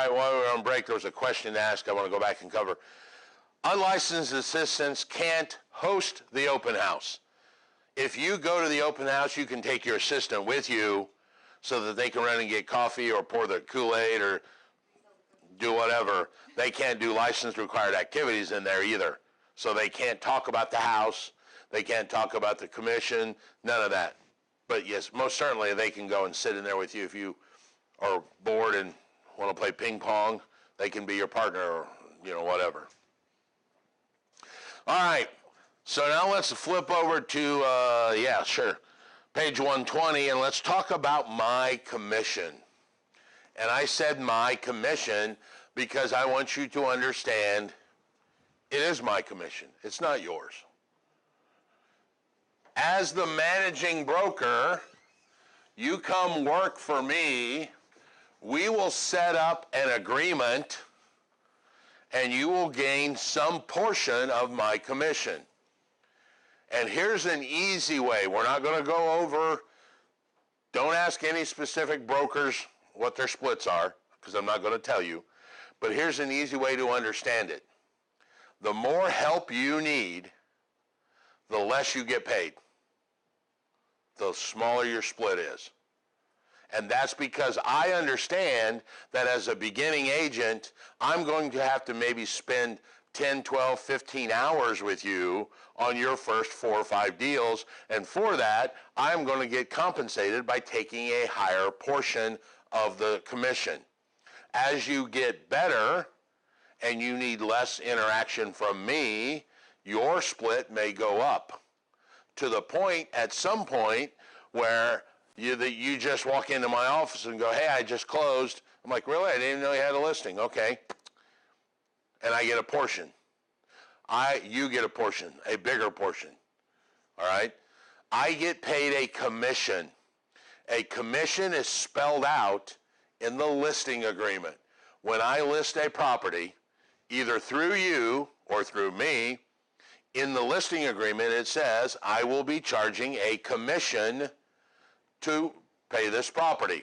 right, while we were on break, there was a question to ask I want to go back and cover. Unlicensed assistants can't host the open house. If you go to the open house, you can take your assistant with you so that they can run and get coffee or pour the Kool-Aid or do whatever. They can't do license required activities in there either. So they can't talk about the house. They can't talk about the commission, none of that. But yes, most certainly they can go and sit in there with you if you are bored and want to play ping pong. They can be your partner or, whatever. All right. So now let's flip over to, page 120, and let's talk about my commission. And I said my commission because I want you to understand it is my commission. It's not yours. As the managing broker, you come work for me, we will set up an agreement, and you will gain some portion of my commission. And here's an easy way. We're not going to go over, don't ask any specific brokers what their splits are, because I'm not going to tell you. But here's an easy way to understand it. The more help you need, the less you get paid. The smaller your split is. And that's because I understand that as a beginning agent, I'm going to have to maybe spend 10, 12, 15 hours with you on your first 4 or 5 deals. And for that, I'm going to get compensated by taking a higher portion of the commission. As you get better and you need less interaction from me, your split may go up to the point at some point where you just walk into my office and go, hey, I just closed. I'm like, really? I didn't even know you had a listing. Okay. And I get a portion. You get a portion, a bigger portion. All right? I get paid a commission. A commission is spelled out in the listing agreement. When I list a property, either through you or through me, in the listing agreement it says I will be charging a commission to pay this property.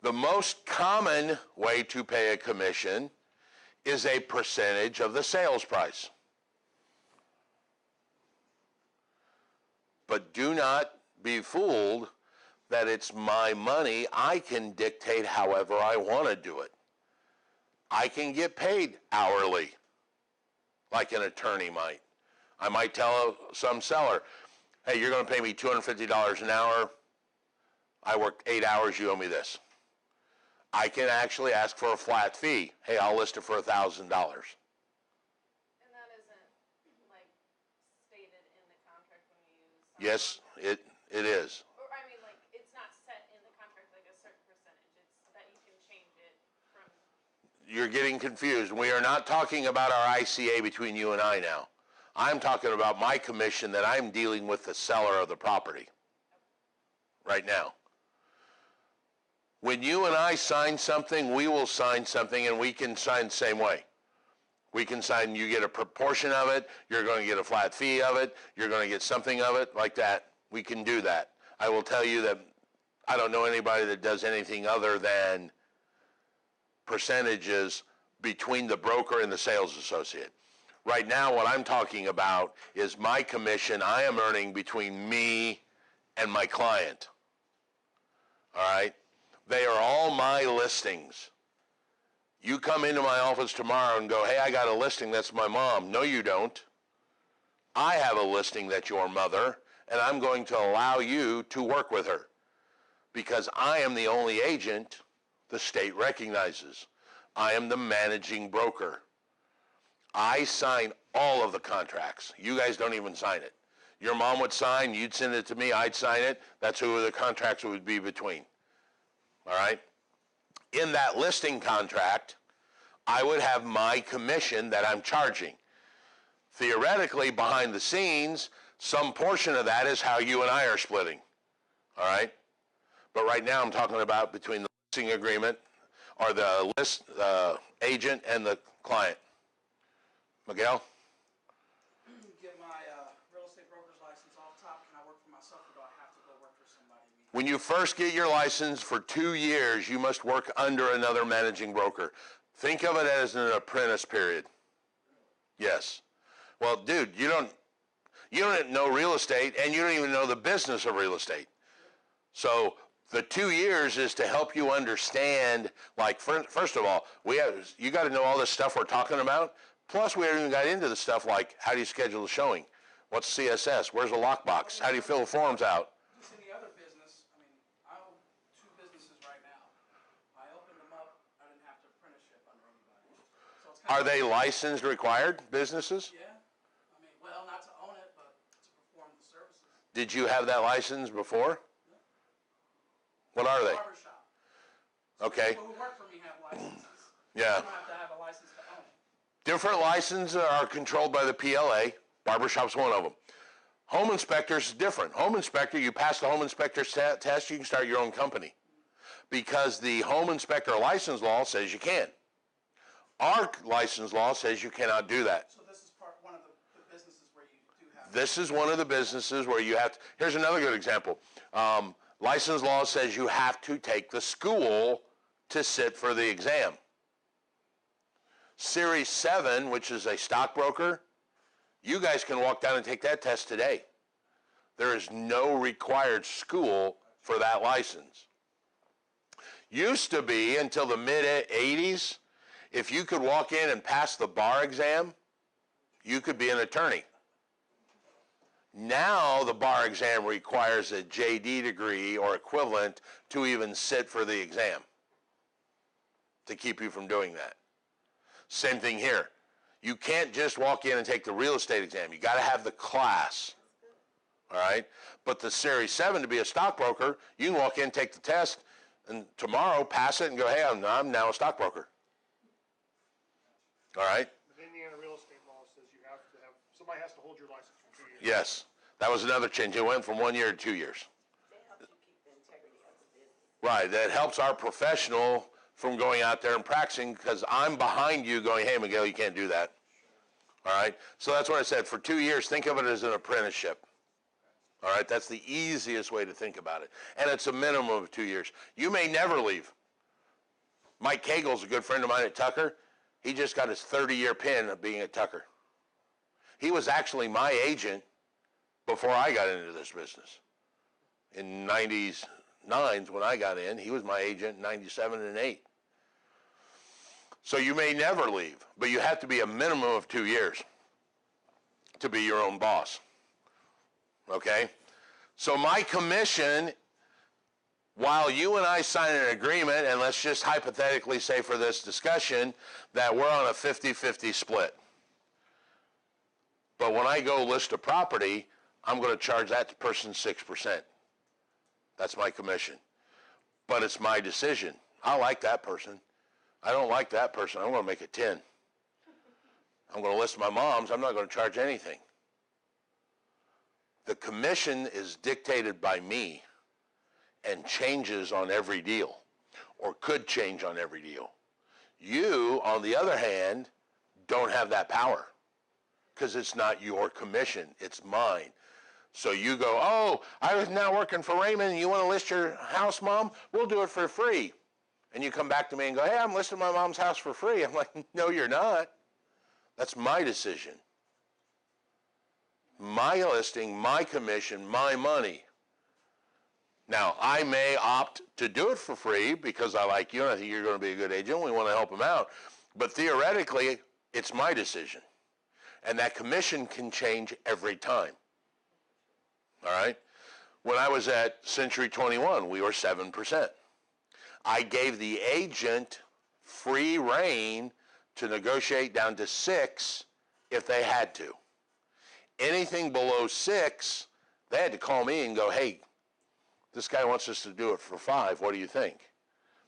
The most common way to pay a commission is a percentage of the sales price. But do not be fooled that it's my money. I can dictate however I want to do it. I can get paid hourly, like an attorney might. I might tell some seller, hey, you're going to pay me $250 an hour. I worked 8 hours, you owe me this. I can actually ask for a flat fee. Hey, I'll list it for $1,000. And that isn't like stated in the contract when you use. Yes, it is. Or I mean, like it's not set in the contract like a certain percentage. It's that you can change it from. You're getting confused. We are not talking about our ICA between you and I now. I'm talking about my commission that I'm dealing with the seller of the property right now. When you and I sign something, we will sign something, and we can sign the same way. We can sign, you get a proportion of it, you're going to get a flat fee of it, you're going to get something of it, like that. We can do that. I will tell you that I don't know anybody that does anything other than percentages between the broker and the sales associate. Right now, what I'm talking about is my commission I am earning between me and my client. All right? They are all my listings. You come into my office tomorrow and go, hey, I got a listing that's my mom. No, you don't. I have a listing that's your mother, and I'm going to allow you to work with her because I am the only agent the state recognizes. I am the managing broker. I sign all of the contracts. You guys don't even sign it. Your mom would sign, you'd send it to me, I'd sign it. That's who the contracts would be between. All right? In that listing contract, I would have my commission that I'm charging. Theoretically, behind the scenes, some portion of that is how you and I are splitting. All right? But right now I'm talking about between the listing agreement or the agent and the client. Miguel? Get my real estate broker's license off top. Can I work for myself or do I have to go work for somebody? When you first get your license for 2 years, you must work under another managing broker. Think of it as an apprentice period. Yes. Well, dude, you don't know real estate, and you don't even know the business of real estate. So the 2 years is to help you understand, like, first of all, you got to know all this stuff we're talking about. Plus, we haven't even got into the stuff like, how do you schedule the showing? What's CSS? Where's the lockbox? How do you fill the forms out? Just any other business, I mean, I own 2 businesses right now. I opened them up, I didn't have to apprenticeship under anybody. So it's Are they licensed required businesses? Yeah, I mean, well, not to own it, but to perform the services. Did you have that license before? Yeah. What are they? Barbershop. Okay. People who work for me have licenses. Yeah. You don't have to have a license to own it. Different licenses are controlled by the PLA. Barbershop's one of them. Home inspectors is different. Home inspector, you pass the home inspector's test, you can start your own company. Because the home inspector license law says you can. Our license law says you cannot do that. So this is one of the businesses where you do have. This is one of the businesses where you have to, here's another good example. License law says you have to take the school to sit for the exam. Series 7, which is a stockbroker, you guys can walk down and take that test today. There is no required school for that license. Used to be, until the mid-80s, if you could walk in and pass the bar exam, you could be an attorney. Now the bar exam requires a JD degree or equivalent to even sit for the exam, to keep you from doing that. Same thing here. You can't just walk in and take the real estate exam. You got to have the class. All right? But the Series 7, to be a stockbroker, you can walk in, take the test, and tomorrow pass it and go, hey, I'm now a stockbroker. All right? The Indiana real estate law says you have to have, somebody has to hold your license for 2 years. Yes. That was another change. It went from 1 year to 2 years. That helps you keep the integrity of the business. Right. That helps our professional from going out there and practicing, because I'm behind you going, hey, Miguel, you can't do that. All right? So that's what I said. For 2 years, think of it as an apprenticeship. All right? That's the easiest way to think about it. And it's a minimum of 2 years. You may never leave. Mike Cagle's a good friend of mine at Tucker. He just got his 30-year pin of being at Tucker. He was actually my agent before I got into this business. In 99 when I got in, he was my agent in 97 and 8. So you may never leave, but you have to be a minimum of 2 years to be your own boss. Okay? So my commission, while you and I sign an agreement, and let's just hypothetically say for this discussion that we're on a 50-50 split. But when I go list a property, I'm going to charge that person 6%. That's my commission. But it's my decision. I like that person. I don't like that person. I'm going to make it 10. I'm going to list my mom's. I'm not going to charge anything. The commission is dictated by me and changes on every deal, or could change on every deal. You, on the other hand, don't have that power because it's not your commission. It's mine. So you go, oh, I was now working for Raymond, and you want to list your house, Mom? We'll do it for free. And you come back to me and go, hey, I'm listing my mom's house for free. I'm like, no, you're not. That's my decision. My listing, my commission, my money. Now, I may opt to do it for free because I like you and I think you're going to be a good agent. We want to help them out. But theoretically, it's my decision. And that commission can change every time. All right? When I was at Century 21, we were 7%. I gave the agent free rein to negotiate down to 6 if they had to. Anything below 6, they had to call me and go, hey, this guy wants us to do it for 5. What do you think?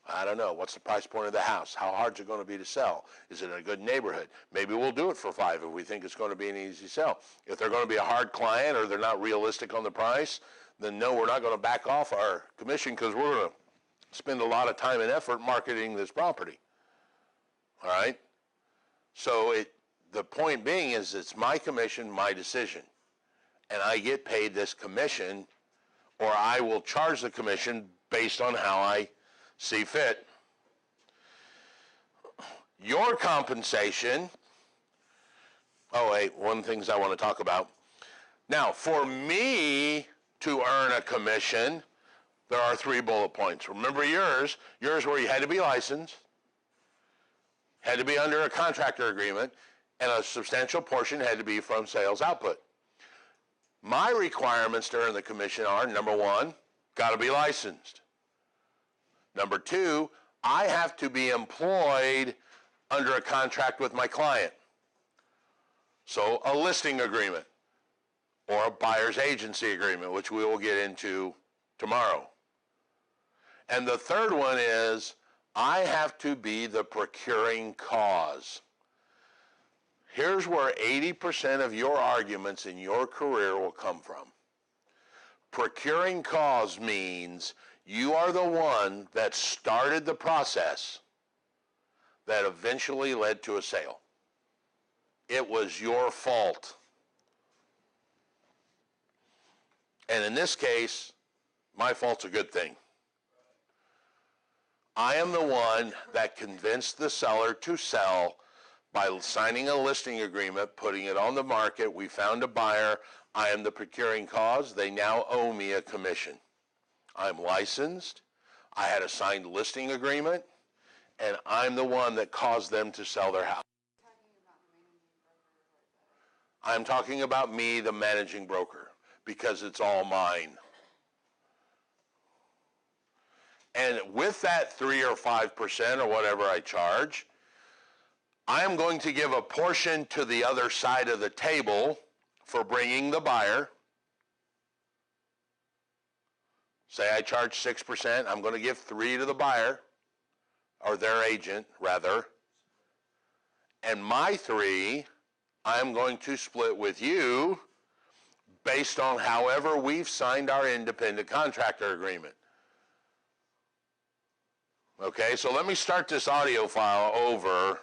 I don't know. What's the price point of the house? How hard is it going to be to sell? Is it in a good neighborhood? Maybe we'll do it for 5 if we think it's going to be an easy sell. If they're going to be a hard client or they're not realistic on the price, then no, we're not going to back off our commission because we're going to spend a lot of time and effort marketing this property. All right? So the point being is it's my commission, my decision. And I get paid this commission or I will charge the commission based on how I see fit. Your compensation, oh wait, one of the things I want to talk about. Now, for me to earn a commission, there are 3 bullet points. Remember yours where you had to be licensed, had to be under a contractor agreement, and a substantial portion had to be from sales output. My requirements to earn the commission are, number 1, got to be licensed. Number 2, I have to be employed under a contract with my client. So a listing agreement or a buyer's agency agreement, which we will get into tomorrow. And the third one is I have to be the procuring cause. Here's where 80% of your arguments in your career will come from. Procuring cause means you are the one that started the process that eventually led to a sale. It was your fault. And in this case, my fault's a good thing. I am the one that convinced the seller to sell by signing a listing agreement, putting it on the market. We found a buyer. I am the procuring cause. They now owe me a commission. I'm licensed. I had a signed listing agreement, and I'm the one that caused them to sell their house. I'm talking about me, the managing broker, because it's all mine. And with that 3 or 5% or whatever I charge, I am going to give a portion to the other side of the table for bringing the buyer. Say I charge 6%, I'm going to give 3 to the buyer, or their agent, rather. And my 3, I'm going to split with you based on however we've signed our independent contractor agreement. Okay, so let me start this audio file over